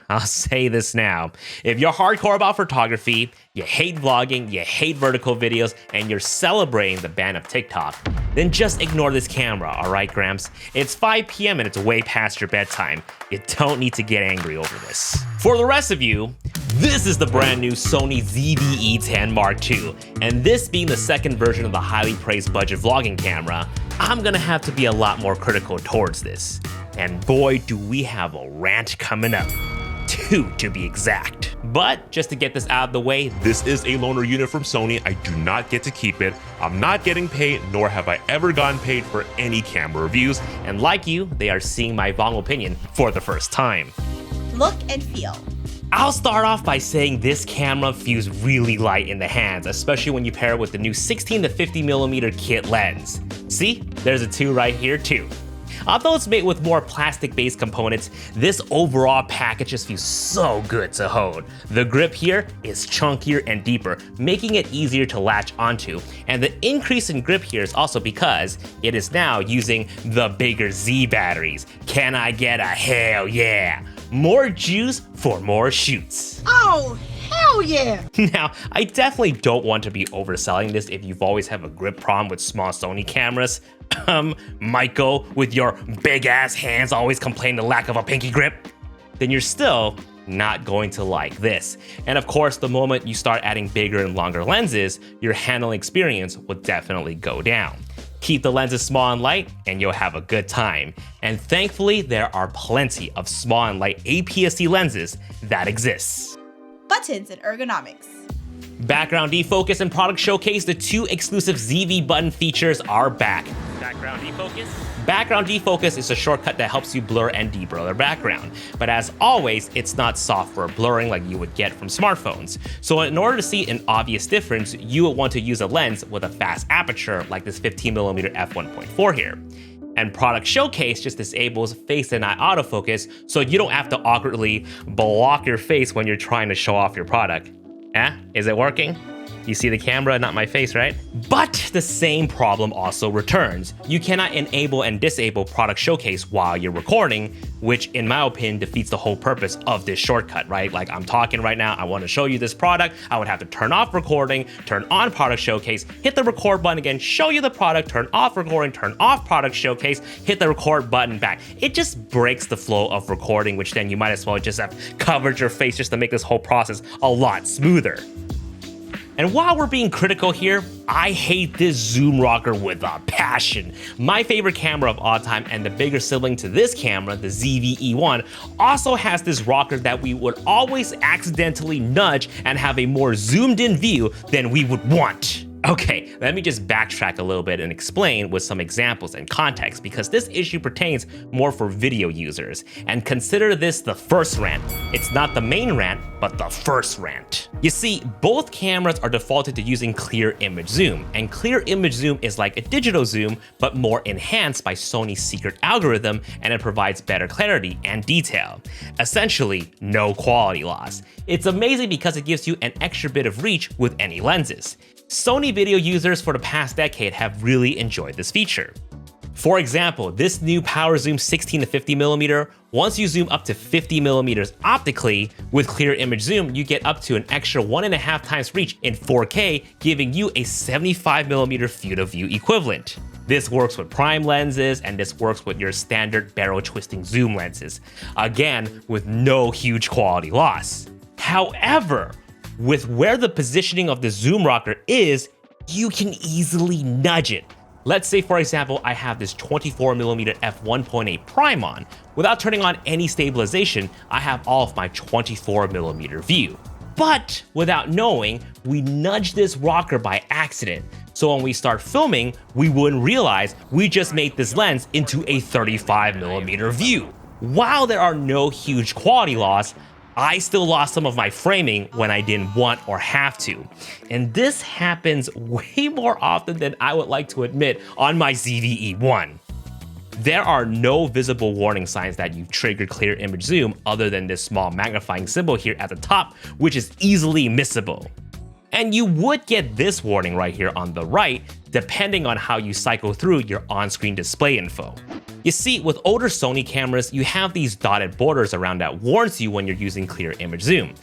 I'll say this now. If you're hardcore about photography, you hate vlogging, you hate vertical videos, and you're celebrating the ban of TikTok, then just ignore this camera, alright, Gramps? It's 5 p.m. and it's way past your bedtime. You don't need to get angry over this. For the rest of you, this is the brand new Sony ZV-E10 Mark II, and this being the second version of the highly praised budget vlogging camera, I'm gonna have to be a lot more critical towards this. And boy, do we have a rant coming up. 2 to be exact. But just to get this out of the way, This is a loaner unit from Sony. I do not get to keep it. I'm not getting paid, nor have I ever gotten paid for any camera reviews. and like you, they are seeing my Vong opinion for the first time. Look and feel. I'll start off by saying this camera feels really light in the hands, especially when you pair it with the new 16 to 50mm kit lens. See, there's a 2 right here too. Although it's made with more plastic-based components, this overall package just feels so good to hold. The grip here is chunkier and deeper, making it easier to latch onto, and the increase in grip here is also because it is now using the bigger Z batteries. Can I get a hell yeah? More juice for more shoots. Oh, hell yeah! Now, I definitely don't want to be overselling this if you've always have a grip problem with small Sony cameras. Michael, with your big ass hands always complain the lack of a pinky grip, then you're still not going to like this. And of course, the moment you start adding bigger and longer lenses, your handling experience will definitely go down. Keep the lenses small and light, and you'll have a good time. And thankfully, there are plenty of small and light aps-c lenses that exist. Buttons and ergonomics. Background defocus and product showcase, the 2 exclusive ZV button features are back. Background defocus? Background defocus is a shortcut that helps you blur and deblur the background. But as always, it's not software blurring like you would get from smartphones. So in order to see an obvious difference, you would want to use a lens with a fast aperture like this 15mm f1.4 here. And product showcase just disables face and eye autofocus, so you don't have to awkwardly block your face when you're trying to show off your product. Is it working? You see the camera, not my face, right? But the same problem also returns. You cannot enable and disable product showcase while you're recording, which in my opinion defeats the whole purpose of this shortcut, right? Like I'm talking right now, I want to show you this product, I would have to turn off recording, turn on product showcase, hit the record button again, show you the product, turn off recording, turn off product showcase, hit the record button back. It just breaks the flow of recording, which then you might as well just have covered your face just to make this whole process a lot smoother. And while we're being critical here, I hate this zoom rocker with a passion. My favorite camera of all time and the bigger sibling to this camera, the ZV-E1, also has this rocker that we would always accidentally nudge and have a more zoomed in view than we would want. Okay, let me just backtrack a little bit and explain with some examples and context, because this issue pertains more for video users. And consider this the first rant. It's not the main rant, but the first rant. You see, both cameras are defaulted to using clear image zoom, and clear image zoom is like a digital zoom, but more enhanced by Sony's secret algorithm, and it provides better clarity and detail. Essentially, no quality loss. It's amazing because it gives you an extra bit of reach with any lenses. Sony video users for the past decade have really enjoyed this feature. For example, this new power zoom 16 to 50mm, once you zoom up to 50mm optically, with clear image zoom, you get up to an extra 1.5 times reach in 4K, giving you a 75mm field of view equivalent. This works with prime lenses, and this works with your standard barrel twisting zoom lenses. Again, with no huge quality loss. However, with where the positioning of the zoom rocker is, you can easily nudge it. Let's say, for example, I have this 24mm f1.8 prime on. Without turning on any stabilization, I have all of my 24mm view. But without knowing, we nudge this rocker by accident. So when we start filming, we wouldn't realize we just made this lens into a 35mm view. While there are no huge quality loss, I still lost some of my framing when I didn't want or have to. And this happens way more often than I would like to admit on my ZV-E1. There are no visible warning signs that you've triggered clear image zoom other than this small magnifying symbol here at the top, which is easily missable. And you would get this warning right here on the right, depending on how you cycle through your on-screen display info. You see, with older Sony cameras, you have these dotted borders around that warns you when you're using clear image zoom.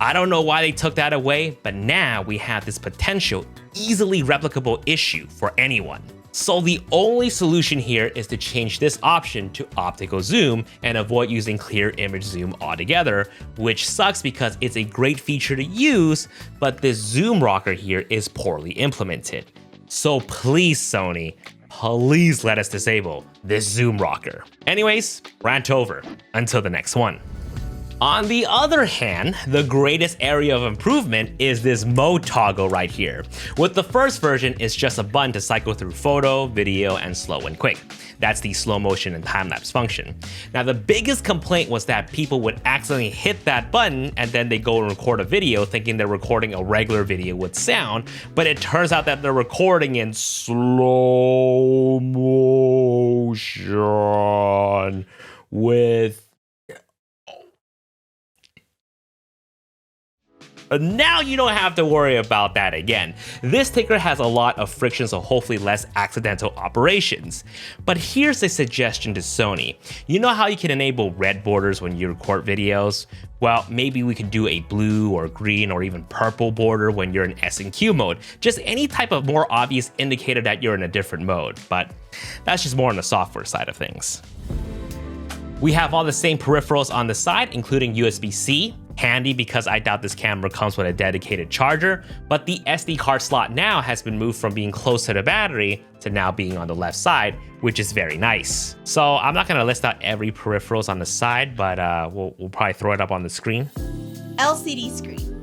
I don't know why they took that away, but now we have this potential, easily replicable issue for anyone. So the only solution here is to change this option to optical zoom and avoid using clear image zoom altogether, which sucks because it's a great feature to use, but this zoom rocker here is poorly implemented. So please, Sony, please let us disable this zoom rocker. Anyways, rant over. Until the next one. On the other hand, the greatest area of improvement is this mode toggle right here. With the first version, it's just a button to cycle through photo, video, and slow and quick. That's the slow motion and time-lapse function. Now, the biggest complaint was that people would accidentally hit that button and then they go and record a video thinking they're recording a regular video with sound, but it turns out that they're recording in slow motion with Now you don't have to worry about that again. This ticker has a lot of friction, so hopefully less accidental operations. But here's a suggestion to Sony. You know how you can enable red borders when you record videos? Well, maybe we could do a blue or green or even purple border when you're in S&Q mode. Just any type of more obvious indicator that you're in a different mode, but that's just more on the software side of things. We have all the same peripherals on the side, including USB-C. Handy because I doubt this camera comes with a dedicated charger, but the SD card slot now has been moved from being close to the battery to now being on the left side, which is very nice. So I'm not gonna list out every peripherals on the side, but we'll probably throw it up on the screen. LCD screen.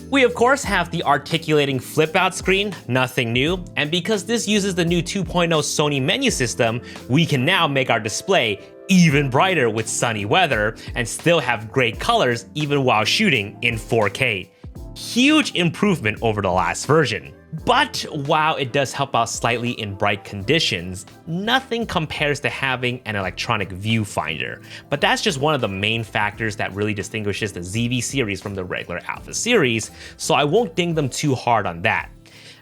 We of course have the articulating flip out screen, nothing new, and because this uses the new 2.0 Sony menu system, we can now make our display even brighter with sunny weather and still have great colors even while shooting in 4K. Huge improvement over the last version. But while it does help out slightly in bright conditions, nothing compares to having an electronic viewfinder. But that's just one of the main factors that really distinguishes the ZV series from the regular Alpha series, so I won't ding them too hard on that.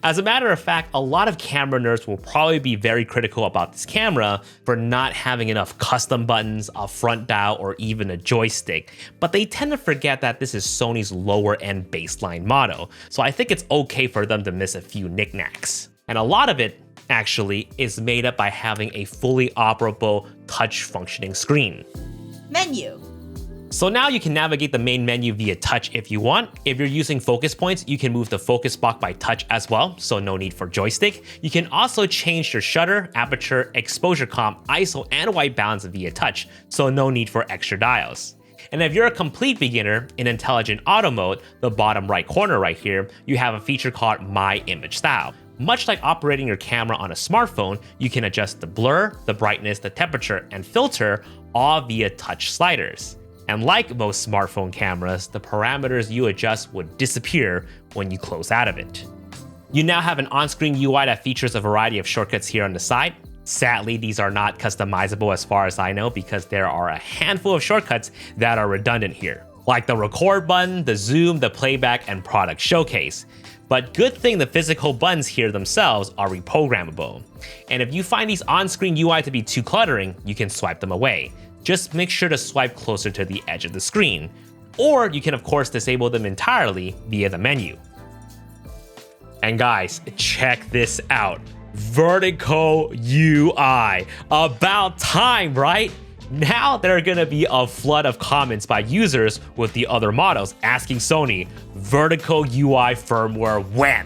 As a matter of fact, a lot of camera nerds will probably be very critical about this camera for not having enough custom buttons, a front dial, or even a joystick, but they tend to forget that this is Sony's lower end baseline model, so I think it's okay for them to miss a few knickknacks. And a lot of it, actually, is made up by having a fully operable touch functioning screen. Menu. So now you can navigate the main menu via touch if you want. If you're using focus points, you can move the focus block by touch as well, so no need for joystick. You can also change your shutter, aperture, exposure comp, ISO, and white balance via touch, so no need for extra dials. And if you're a complete beginner in intelligent auto mode, the bottom right corner right here, you have a feature called My Image Style. Much like operating your camera on a smartphone, you can adjust the blur, the brightness, the temperature, and filter all via touch sliders. And like most smartphone cameras, the parameters you adjust would disappear when you close out of it. You now have an on-screen UI that features a variety of shortcuts here on the side. Sadly, these are not customizable as far as I know because there are a handful of shortcuts that are redundant here, like the record button, the zoom, the playback, and product showcase. But good thing the physical buttons here themselves are reprogrammable. And if you find these on-screen UI to be too cluttering, you can swipe them away. Just make sure to swipe closer to the edge of the screen. Or you can of course disable them entirely via the menu. And guys, check this out. Vertical UI. About time, right? Now there are gonna be a flood of comments by users with the other models asking Sony, vertical UI firmware when?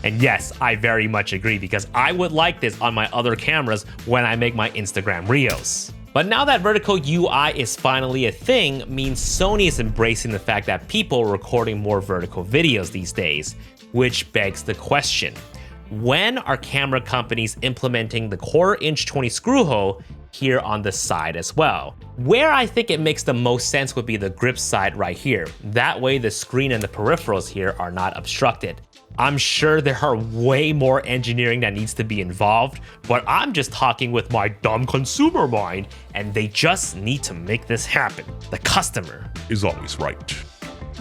And yes, I very much agree because I would like this on my other cameras when I make my Instagram reels. But now that vertical UI is finally a thing means Sony is embracing the fact that people are recording more vertical videos these days, which begs the question, when are camera companies implementing the 1/4" 20 screw hole here on the side as well? Where I think it makes the most sense would be the grip side right here. That way the screen and the peripherals here are not obstructed. I'm sure there are way more engineering that needs to be involved, but I'm just talking with my dumb consumer mind, and they just need to make this happen. The customer is always right.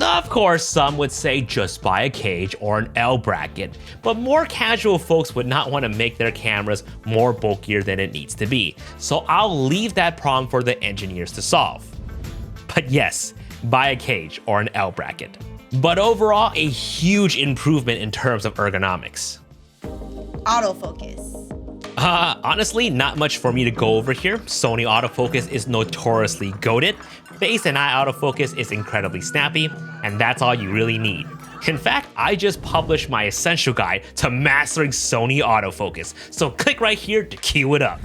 Of course, some would say just buy a cage or an L bracket, but more casual folks would not want to make their cameras more bulkier than it needs to be, so I'll leave that problem for the engineers to solve. But yes, buy a cage or an L bracket. But overall, a huge improvement in terms of ergonomics. Autofocus. Honestly, not much for me to go over here. Sony autofocus is notoriously goated. Base and eye autofocus is incredibly snappy, and that's all you really need. In fact, I just published my essential guide to mastering Sony autofocus, so click right here to queue it up.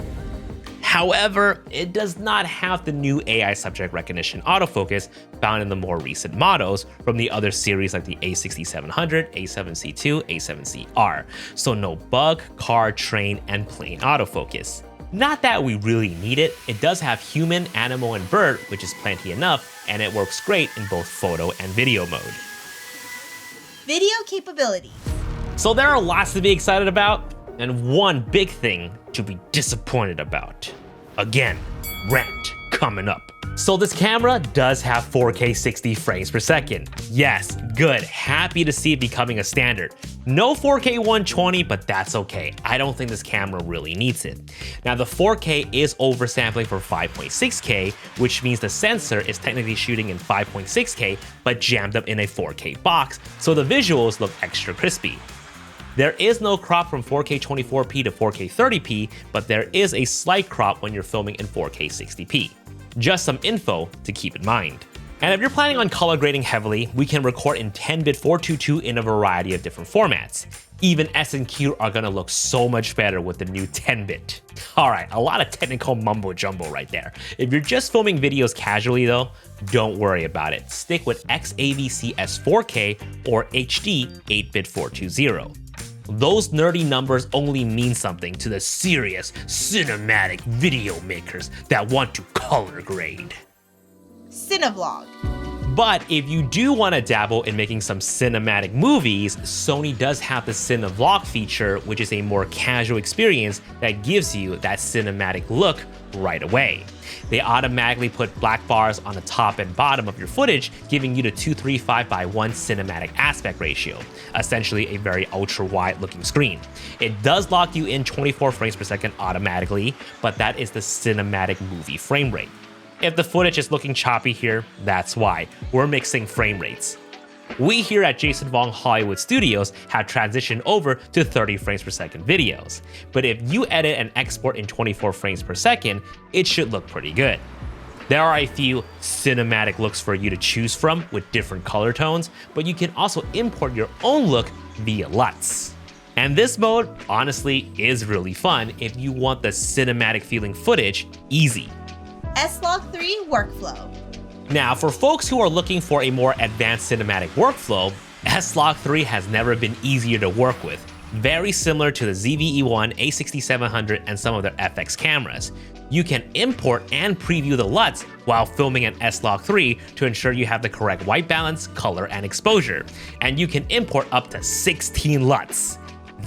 However, it does not have the new AI subject recognition autofocus found in the more recent models from the other series like the A6700, A7C2, A7CR, so no bug, car, train, and plane autofocus. Not that we really need it, it does have human, animal, and bird, which is plenty enough, and it works great in both photo and video mode. Video capabilities. So there are lots to be excited about, and one big thing to be disappointed about. Again, RANT coming up. So this camera does have 4K 60 frames per second. Yes, good, happy to see it becoming a standard. No 4K 120, but that's okay. I don't think this camera really needs it. Now the 4K is oversampling for 5.6K, which means the sensor is technically shooting in 5.6K, but jammed up in a 4K box, so the visuals look extra crispy. There is no crop from 4K 24p to 4K 30p, but there is a slight crop when you're filming in 4K 60p. Just some info to keep in mind. And if you're planning on color grading heavily, we can record in 10-bit 422 in a variety of different formats. Even S and Q are gonna look so much better with the new 10-bit. Alright, a lot of technical mumbo jumbo right there. If you're just filming videos casually though, don't worry about it. Stick with XAVC S4K or HD 8-bit 420. Those nerdy numbers only mean something to the serious cinematic video makers that want to color grade. CineVLOG. But if you do want to dabble in making some cinematic movies, Sony does have the CineVLOG feature, which is a more casual experience that gives you that cinematic look right away. They automatically put black bars on the top and bottom of your footage, giving you the 235:1 cinematic aspect ratio, essentially a very ultra-wide looking screen. It does lock you in 24 frames per second automatically, but that is the cinematic movie frame rate. If the footage is looking choppy here, that's why. We're mixing frame rates. We here at Jason Vong Hollywood Studios have transitioned over to 30 frames per second videos. But if you edit and export in 24 frames per second, it should look pretty good. There are a few cinematic looks for you to choose from with different color tones, but you can also import your own look via LUTs. And this mode, honestly, is really fun if you want the cinematic feeling footage easy. SLOG3 Workflow. Now, for folks who are looking for a more advanced cinematic workflow, SLOG3 has never been easier to work with. Very similar to the ZV-E10, A6700, and some of their FX cameras. You can import and preview the LUTs while filming an SLOG3 to ensure you have the correct white balance, color, and exposure. And you can import up to 16 LUTs.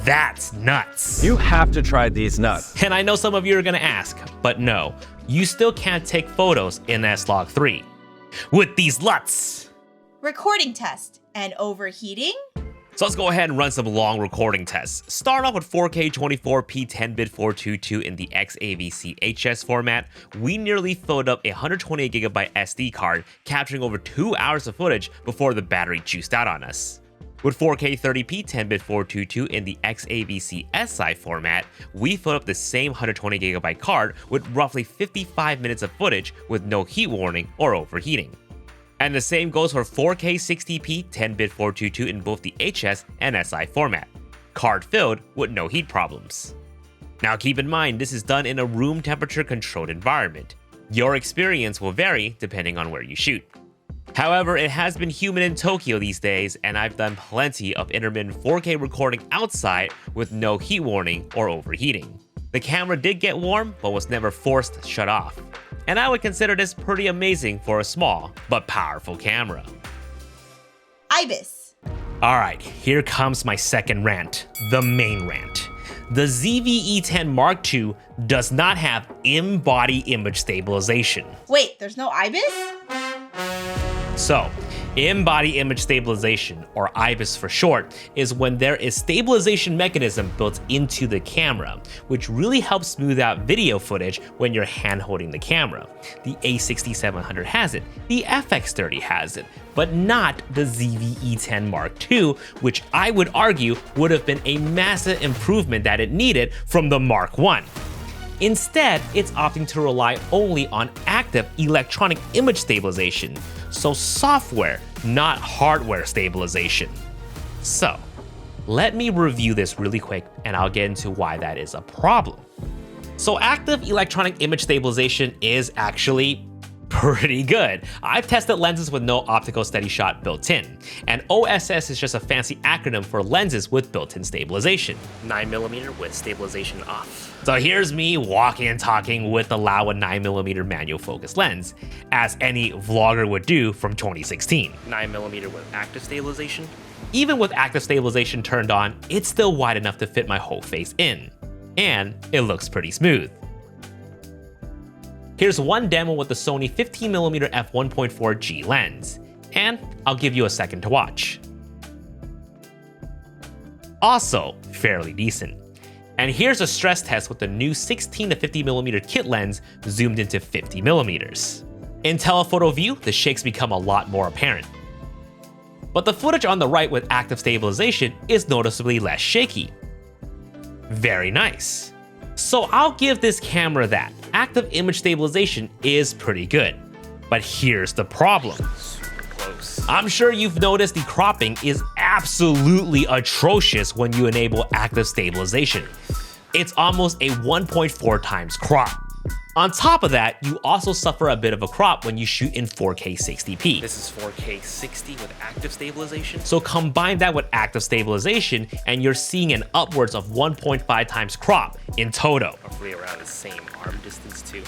That's nuts. You have to try these nuts. And I know some of you are gonna ask, but no, you still can't take photos in SLOG3 with these LUTs. Recording test and overheating. So let's go ahead and run some long recording tests. Start off with 4K 24p 10-bit 422 in the XAVC HS format. We nearly filled up a 128GB SD card, capturing over 2 hours of footage before the battery juiced out on us. With 4K 30p 10-bit 422 in the XAVC SI format, we filled up the same 120GB card with roughly 55 minutes of footage with no heat warning or overheating. And the same goes for 4K 60p 10-bit 422 in both the HS and SI format. Card filled with no heat problems. Now keep in mind, this is done in a room temperature controlled environment. Your experience will vary depending on where you shoot. However, it has been humid in Tokyo these days, and I've done plenty of intermittent 4K recording outside with no heat warning or overheating. The camera did get warm, but was never forced to shut off. And I would consider this pretty amazing for a small but powerful camera. IBIS. Alright, here comes my second rant, the main rant. The ZV-E10 Mark II does not have in-body image stabilization. Wait, there's no IBIS? So, In-body image stabilization, or IBIS for short, is when there is stabilization mechanism built into the camera, which really helps smooth out video footage when you're hand-holding the camera. The A6700 has it, the FX30 has it, but not the ZV-E10 Mark II, which I would argue would have been a massive improvement that it needed from the Mark I. Instead, it's opting to rely only on active electronic image stabilization, so software, not hardware stabilization. So, let me review this really quick and I'll get into why that is a problem. So active electronic image stabilization is actually pretty good. I've tested lenses with no optical steady shot built in, and OSS is just a fancy acronym for lenses with built-in stabilization. 9mm with stabilization off. So here's me walking and talking with the Laowa 9mm manual focus lens, as any vlogger would do from 2016. 9mm with active stabilization? Even with active stabilization turned on, it's still wide enough to fit my whole face in, and it looks pretty smooth. Here's one demo with the Sony 15mm f1.4G lens, and I'll give you a second to watch. Also fairly decent. And here's a stress test with the new 16 to 50mm kit lens zoomed into 50mm. In telephoto view, the shakes become a lot more apparent. But the footage on the right with active stabilization is noticeably less shaky. Very nice. So I'll give this camera that. Active image stabilization is pretty good. But here's the problem. Super close. I'm sure you've noticed the cropping is absolutely atrocious when you enable active stabilization. It's almost a 1.4 times crop. On top of that, you also suffer a bit of a crop when you shoot in 4K 60p. This is 4K 60 with active stabilization. So combine that with active stabilization and you're seeing an upwards of 1.5 times crop in toto. Roughly around the same arm distance too.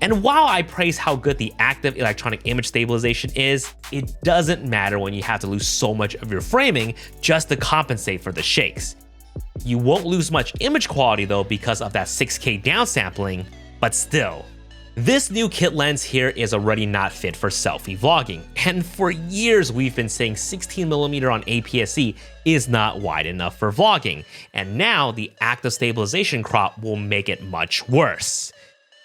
And while I praise how good the active electronic image stabilization is, it doesn't matter when you have to lose so much of your framing just to compensate for the shakes. You won't lose much image quality though because of that 6K downsampling, but still. This new kit lens here is already not fit for selfie vlogging, and for years we've been saying 16mm on aps-c is not wide enough for vlogging, and now the active stabilization crop will make it much worse.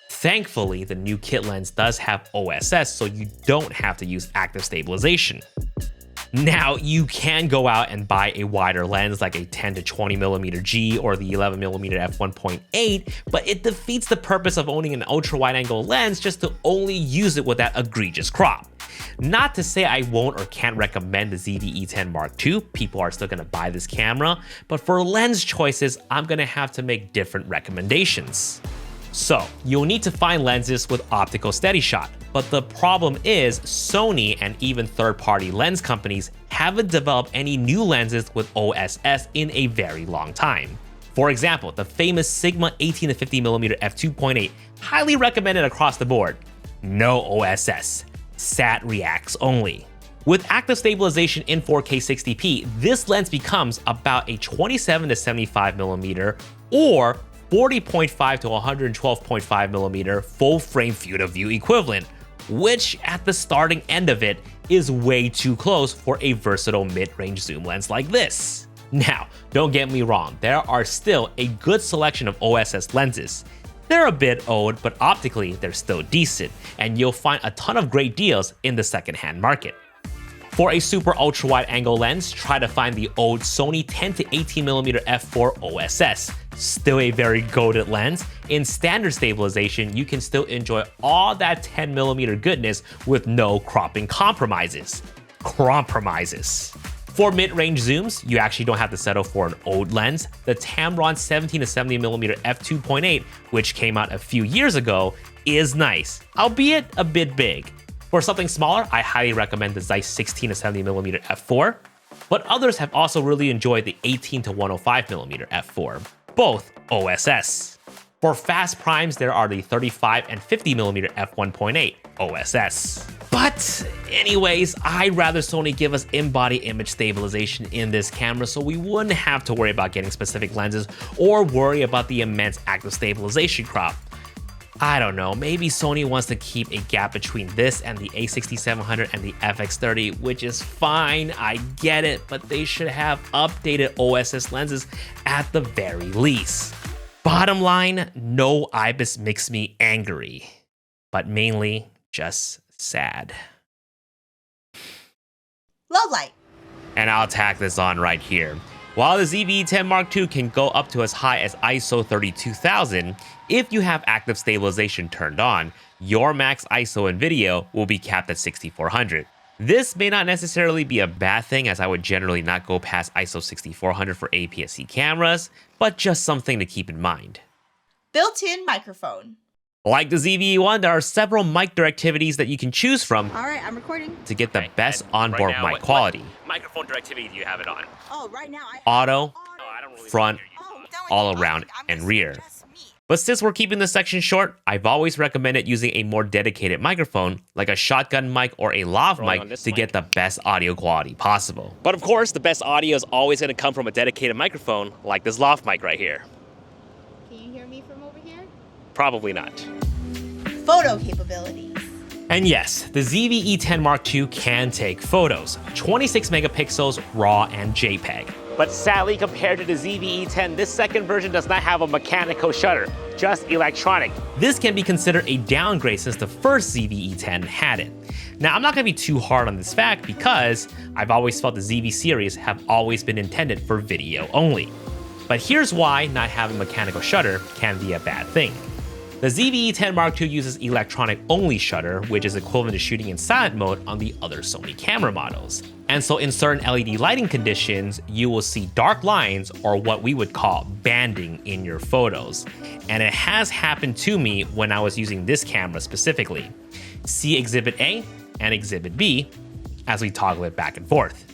Thankfully, the new kit lens does have OSS, so you don't have to use active stabilization. Now, you can go out and buy a wider lens like a 10 to 20mm G or the 11mm f1.8, but it defeats the purpose of owning an ultra wide angle lens just to only use it with that egregious crop. Not to say I won't or can't recommend the ZV-E10 Mark II, people are still gonna buy this camera, but for lens choices, I'm gonna have to make different recommendations. So, you'll need to find lenses with optical steady shot, but the problem is Sony and even third-party lens companies haven't developed any new lenses with OSS in a very long time. For example, the famous Sigma 18 to 50mm f2.8, highly recommended across the board. No OSS, sat reacts only. With active stabilization in 4K 60p, this lens becomes about a 27 to 75mm or 40.5 to 112.5mm full frame field of view equivalent, which at the starting end of it is way too close for a versatile mid-range zoom lens like this. Now, don't get me wrong, there are still a good selection of OSS lenses. They're a bit old, but optically they're still decent, and you'll find a ton of great deals in the secondhand market. For a super ultra wide angle lens, try to find the old Sony 10 to 18mm f4 OSS. Still a very goated lens. In standard stabilization, you can still enjoy all that 10mm goodness with no cropping compromises. For mid-range zooms, you actually don't have to settle for an old lens. The Tamron 17 to 70mm f2.8, which came out a few years ago, is nice, albeit a bit big. For something smaller, I highly recommend the Zeiss 16 to 70mm f4, but others have also really enjoyed the 18 to 105mm f4, both OSS. For fast primes, there are the 35 and 50mm f1.8 OSS. But anyways, I'd rather Sony give us in-body image stabilization in this camera so we wouldn't have to worry about getting specific lenses or worry about the immense active stabilization crop. I don't know, maybe Sony wants to keep a gap between this and the a6700 and the FX30, which is fine, I get it, but they should have updated OSS lenses at the very least. Bottom line, no IBIS makes me angry, but mainly just sad. Low light. And I'll tack this on right here. While the ZV-E10 Mark II can go up to as high as ISO 32,000, if you have active stabilization turned on, your max ISO in video will be capped at 6400. This may not necessarily be a bad thing, as I would generally not go past ISO 6400 for aps-c cameras, but just something to keep in mind. Built-in microphone. Like the ZV-E1, there are several mic directivities that you can choose from. All right, I'm recording. To get the best onboard mic quality. What microphone directivity do you have it on? Oh, right now Auto, I don't really front, all around, and rear. But since we're keeping this section short, I've always recommended using a more dedicated microphone, like a shotgun mic or a lav mic, to get the best audio quality possible. But of course, the best audio is always going to come from a dedicated microphone, like this lav mic right here. Can you hear me from over here? Probably not. Photo capabilities. And yes, the ZV-E10 Mark II can take photos, 26 megapixels, RAW, and JPEG. But sadly, compared to the ZV-E10, this second version does not have a mechanical shutter, just electronic. This can be considered a downgrade since the first ZV-E10 had it. Now, I'm not going to be too hard on this fact because I've always felt the ZV series have always been intended for video only. But here's why not having mechanical shutter can be a bad thing. The ZV-E10 Mark II uses electronic-only shutter, which is equivalent to shooting in silent mode on the other Sony camera models. And so in certain LED lighting conditions, you will see dark lines, or what we would call banding, in your photos. And it has happened to me when I was using this camera specifically. See Exhibit A and Exhibit B as we toggle it back and forth.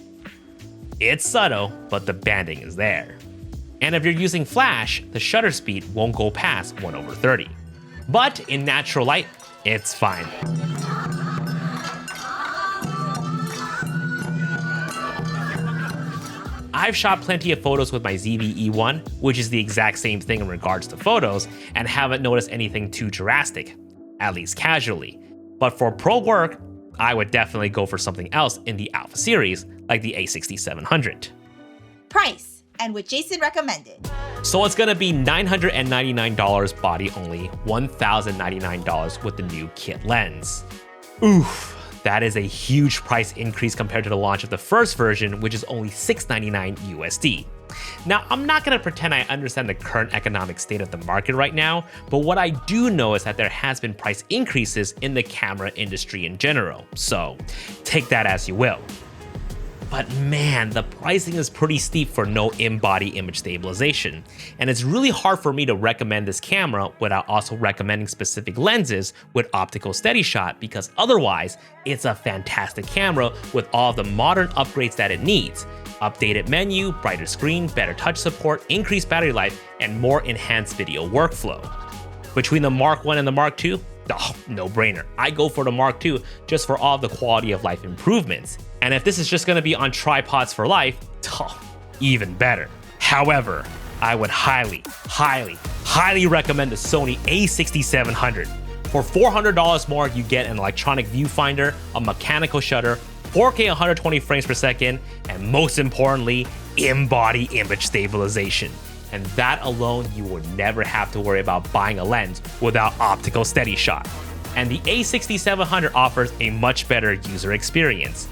It's subtle, but the banding is there. And if you're using flash, the shutter speed won't go past 1/30. But in natural light, it's fine. I've shot plenty of photos with my ZV-E1, which is the exact same thing in regards to photos, and haven't noticed anything too drastic, at least casually. But for pro work, I would definitely go for something else in the Alpha series, like the a6700. Price, and what Jason recommended. So it's gonna be $999 body only, $1,099 with the new kit lens. Oof, that is a huge price increase compared to the launch of the first version, which is only $699 USD. Now, I'm not gonna pretend I understand the current economic state of the market right now, but what I do know is that there has been price increases in the camera industry in general, so take that as you will. But man, the pricing is pretty steep for no in-body image stabilization, and it's really hard for me to recommend this camera without also recommending specific lenses with optical steady shot, because otherwise, it's a fantastic camera with all the modern upgrades that it needs. Updated menu, brighter screen, better touch support, increased battery life, and more enhanced video workflow. Between the Mark I and the Mark II, oh, no brainer. I go for the Mark II just for all the quality of life improvements. And if this is just gonna be on tripods for life, oh, even better. However, I would highly recommend the Sony a6700. For $400 more, you get an electronic viewfinder, a mechanical shutter, 4K 120 frames per second, and most importantly, in-body image stabilization. And that alone, you will never have to worry about buying a lens without optical steady shot. And the a6700 offers a much better user experience.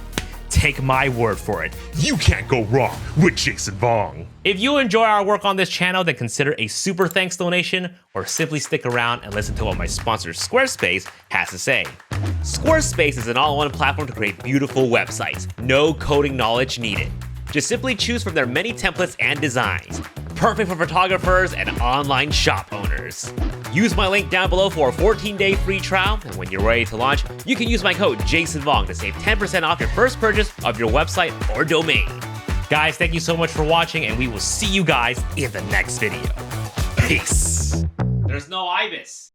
Take my word for it. You can't go wrong with Jason Vong. If you enjoy our work on this channel, then consider a super thanks donation, or simply stick around and listen to what my sponsor Squarespace has to say. Squarespace is an all-in-one platform to create beautiful websites. No coding knowledge needed. Just simply choose from their many templates and designs. Perfect for photographers and online shop owners. Use my link down below for a 14-day free trial, and when you're ready to launch, you can use my code JasonVong to save 10% off your first purchase of your website or domain. Guys, thank you so much for watching, and we will see you guys in the next video. Peace. There's no IBIS.